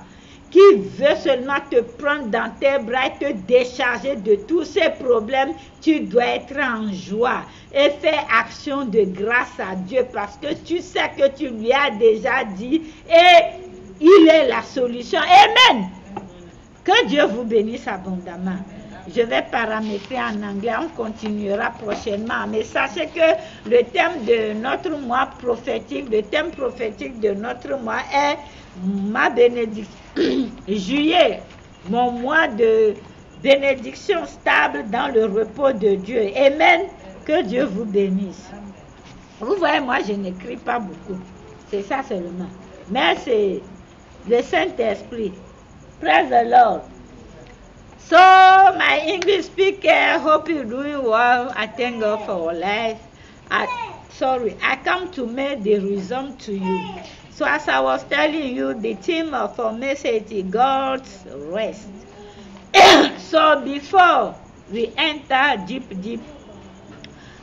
qui veut seulement te prendre dans tes bras et te décharger de tous ces problèmes, tu dois être en joie et faire action de grâce à Dieu parce que tu sais que tu lui as déjà dit et il est la solution. Amen. Que Dieu vous bénisse abondamment. Je vais paramétrer en anglais, on continuera prochainement. Mais sachez que le thème de notre mois prophétique, le thème prophétique de notre mois est ma bénédiction. Juillet, mon mois de bénédiction stable dans le repos de Dieu. Amen. Que Dieu vous bénisse. Vous voyez, moi, je n'écris pas beaucoup. C'est ça seulement. Mais c'est le Saint-Esprit. Praise the Lord. So, my English speaker, hope you're doing well. I thank God for your life. I come to make the resume to you. So, as I was telling you, the theme of our message is God's rest. So, before we enter deep,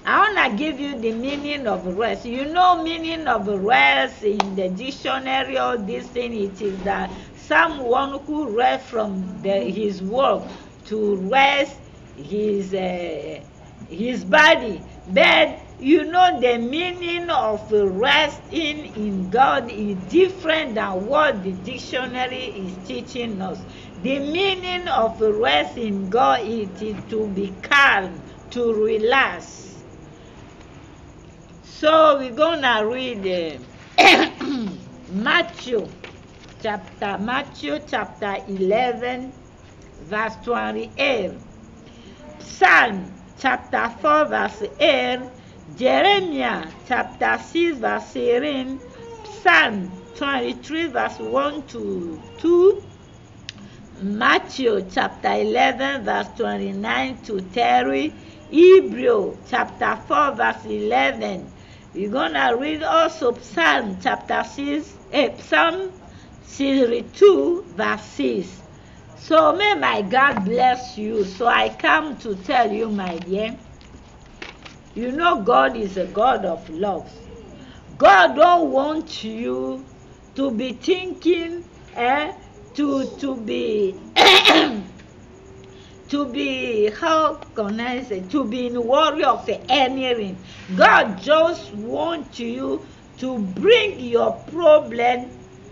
I want to give you the meaning of rest. You know meaning of rest in the dictionary or this thing, it is that someone who rests from his work to rest his body. But you know the meaning of resting in God is different than what the dictionary is teaching us. The meaning of rest in God is to be calm, to relax. So we're gonna read Matthew chapter 11, verse 28. Psalm chapter 4, verse 8. Jeremiah chapter 6, verse 13. Psalm 23, verse 1 to 2. Matthew chapter 11, verse 29 to 30. Hebrew chapter 4, verse 11. We're gonna read also Psalm chapter 6, Psalm 62, verse 6. So may my God bless you. So I come to tell you, my dear, you know God is a God of love. God don't want you to be thinking, to be how can I say, to be in worry of anything. God just wants you to bring your problem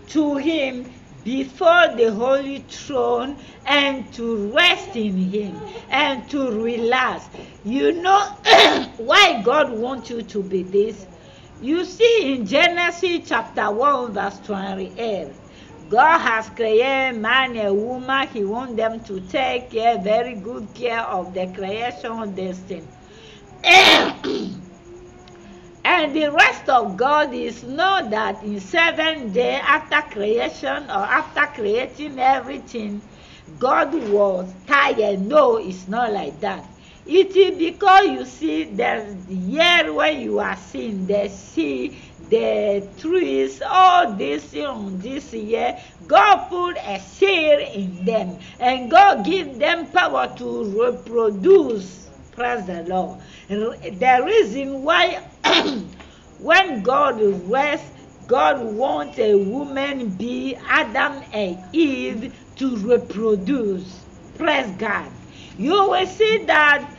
to Him before the holy throne and to rest in Him and to relax. You know why God wants you to be this? You see in Genesis chapter 1 verse 28, God has created man and woman. He wants them to take very good care of the creation of this thing. And the rest of God is not that in 7 days after creation or after creating everything, God was tired. No, it's not like that. It is because you see there's the year when you are seeing the sea, the trees, all this year, God put a seed in them and God give them power to reproduce. Praise the Lord. The reason why when God rests, God wants a woman, be Adam and Eve, to reproduce. Praise God. You will see that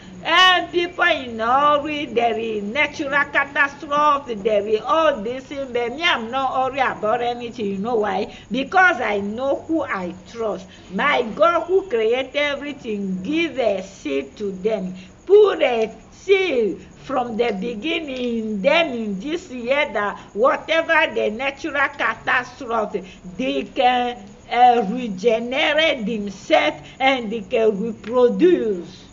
people in hurry, there is natural catastrophe, there is all this thing, but me, I'm not worried about anything. You know why? Because I know who I trust. My God who created everything, give a seed to them. Put a seed from the beginning, then in this year, that whatever the natural catastrophe, they can regenerate themselves and they can reproduce.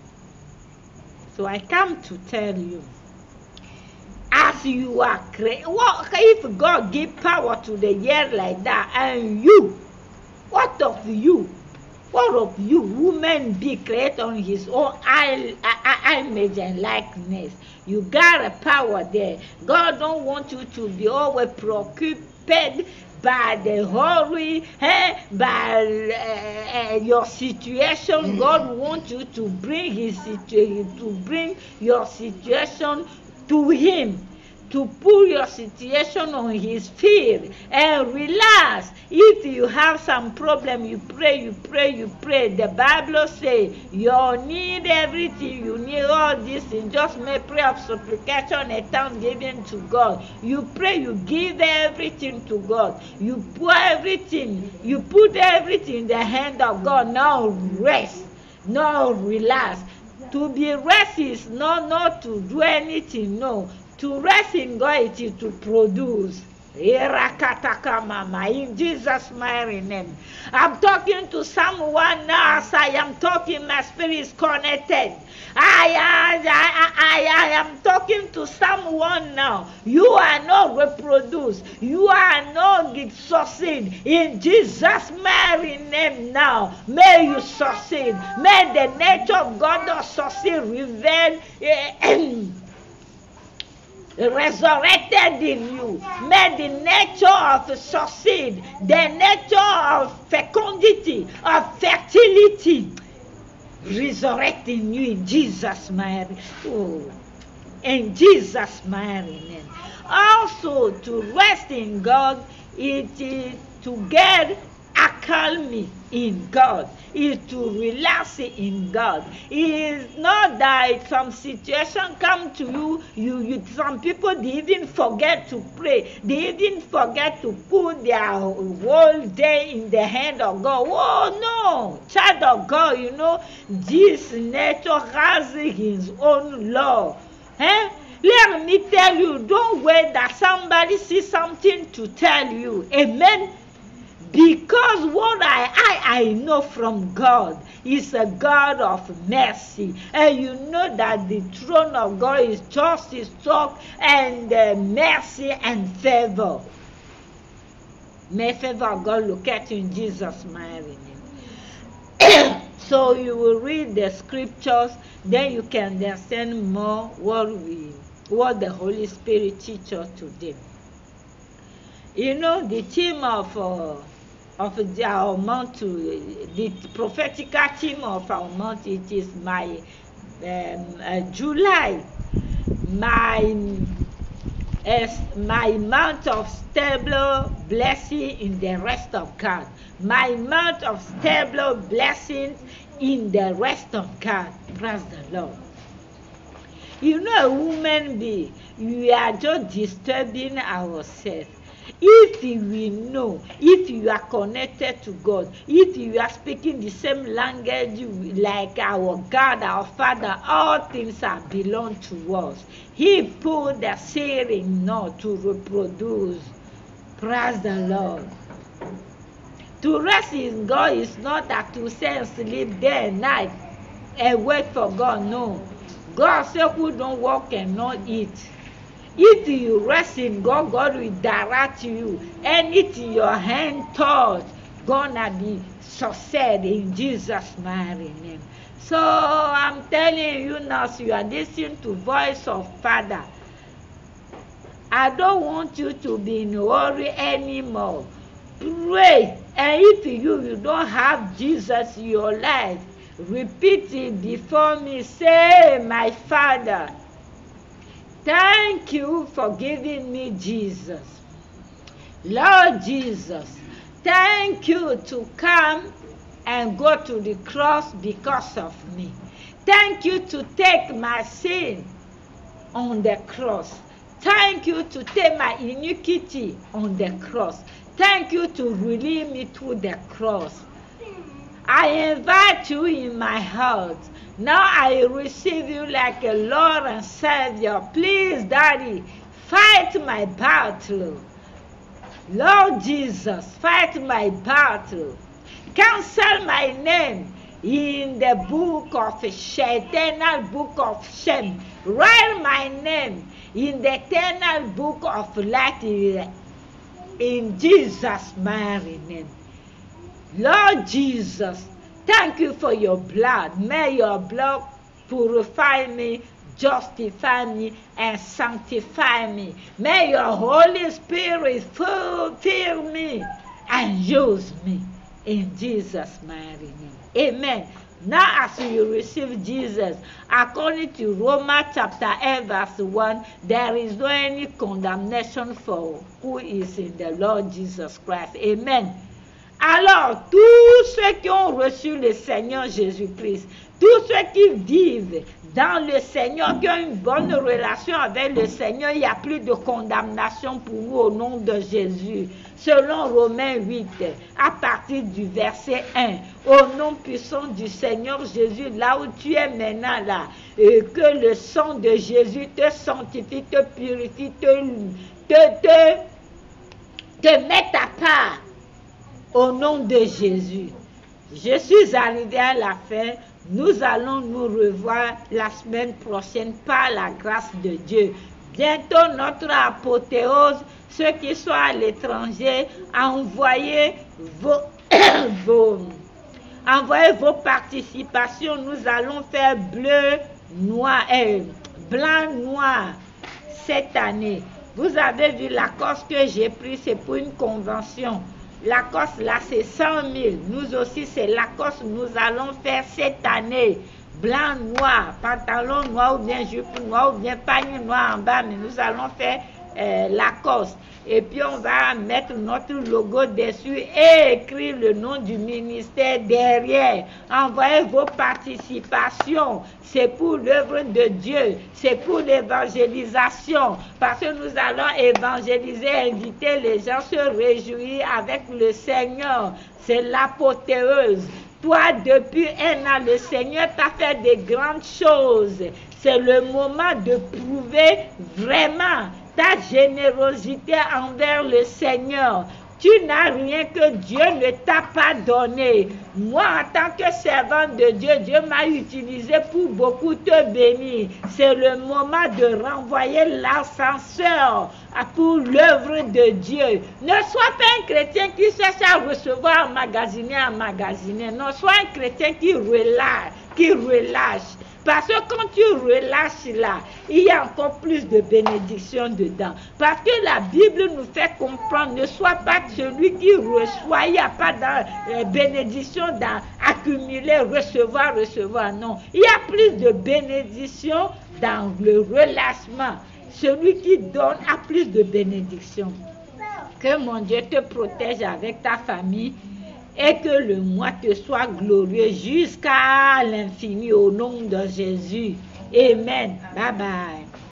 So I come to tell you, as you are created, what if God give power to the year like that, and you, what of you? What of you, woman, be created on His own image and likeness? You got a power there. God don't want you to be always preoccupied by the hurry, by your situation. God wants you to bring your situation to Him, to put your situation on His feet and relax. If If you have some problem, you pray. The Bible says you need everything. You need all this things. Just make prayer of supplication and thanksgiving to God. You pray, you give everything to God. You put everything in the hand of God. Now rest. Now relax. To be rest is not to do anything, no. To rest in God is to produce. In Jesus' mighty name. I'm talking to someone now. As I am talking, my spirit is connected. I am talking to someone now. You are not reproduced. You are not succeed. In Jesus' mighty name now. May you succeed. May the nature of God succeed revealed resurrected in you. May the nature of succeed, the nature of fecundity, of fertility, resurrect in you in Jesus' mighty name. In Jesus' mighty name. Also, to rest in God, it is to get accalmie in God, is to relax in God. It is not that some situation come to you some people, they even forget to pray. They even forget to put their whole day in the hand of God. Oh no, child of God, this nature has his own law. Let me tell you, don't wait that somebody sees something to tell you. Amen. Because what I know from God is a God of mercy. And you know that the throne of God is justice, talk, and mercy and favor. May favor of God look at you in Jesus' mighty name. So you will read the scriptures, then you can understand more what the Holy Spirit teaches us today. The theme of our month, the prophetical theme of our month, it is my July, my month of stable blessing in the rest of God. My month of stable blessings in the rest of God. Praise the Lord. A woman being, we are just disturbing ourselves. If we know, if you are connected to God, if you are speaking the same language like our God, our Father, all things belong to us. He put the searing not to reproduce. Praise the Lord. To rest in God is not that to say and sleep day and night and wait for God. No. God said who don't work and not eat. If you rest in God, God will direct you. Anything your hand touch, gonna be success in Jesus' mighty name. So I'm telling you now, so you are listening to voice of Father. I don't want you to be in a worry anymore. Pray, and if you don't have Jesus in your life, repeat it before me. Say, my Father, thank you for giving me Jesus. Lord Jesus, thank you to come and go to the cross because of me. Thank you to take my sin on the cross. Thank you to take my iniquity on the cross. Thank you to relieve me through the cross. I invite you in my heart. Now I receive you like a Lord and Savior. Please, Daddy, fight my battle. Lord Jesus, fight my battle. Cancel my name in the book of eternal book of shame. Write my name in the eternal book of life in Jesus' mighty name. Lord Jesus, thank you for your blood. May your blood purify me, justify me, and sanctify me. May your Holy Spirit fill me and use me in Jesus' mighty name. Amen. Now as you receive Jesus, according to Romans chapter 8 verse 1, there is no any condemnation for who is in the Lord Jesus Christ. Amen. Alors, tous ceux qui ont reçu le Seigneur Jésus-Christ, tous ceux qui vivent dans le Seigneur, qui ont une bonne relation avec le Seigneur, il n'y a plus de condamnation pour nous au nom de Jésus. Selon Romains 8, à partir du verset 1, au nom puissant du Seigneur Jésus, là où tu es maintenant là, que le sang de Jésus te sanctifie, te purifie, te mette à part. Au nom de Jésus, je suis arrivé à la fin. Nous allons nous revoir la semaine prochaine par la grâce de Dieu. Bientôt notre apothéose. Ceux qui sont à l'étranger, envoyez vos participations. Nous allons faire bleu, noir, blanc, noir cette année. Vous avez vu la course que j'ai prise, c'est pour une convention. La course là, c'est 100 000. Nous aussi, c'est la course que nous allons faire cette année. Blanc, noir, pantalon noir ou bien jupe noire ou bien panier noir en bas, mais nous allons faire Lacoste. Et puis on va mettre notre logo dessus et écrire le nom du ministère derrière. Envoyez vos participations. C'est pour l'œuvre de Dieu. C'est pour l'évangélisation. Parce que nous allons évangéliser, inviter les gens à se réjouir avec le Seigneur. C'est l'apothéose. Toi, depuis un an, le Seigneur t'a fait de grandes choses. C'est le moment de prouver vraiment ta générosité envers le Seigneur. Tu n'as rien que Dieu ne t'a pas donné. Moi, en tant que servante de Dieu, Dieu m'a utilisé pour beaucoup te bénir. C'est le moment de renvoyer l'ascenseur pour l'œuvre de Dieu. Ne sois pas un chrétien qui cherche à recevoir, emmagasiner. Non, sois un chrétien qui relâche. Parce que quand tu relâches là, il y a encore plus de bénédictions dedans. Parce que la Bible nous fait comprendre, ne sois pas celui qui reçoit, il n'y a pas de bénédiction d'accumuler, recevoir. Non, il y a plus de bénédictions dans le relâchement. Celui qui donne a plus de bénédictions. Que mon Dieu te protège avec ta famille. Et que le mois te soit glorieux jusqu'à l'infini au nom de Jésus. Amen. Bye bye.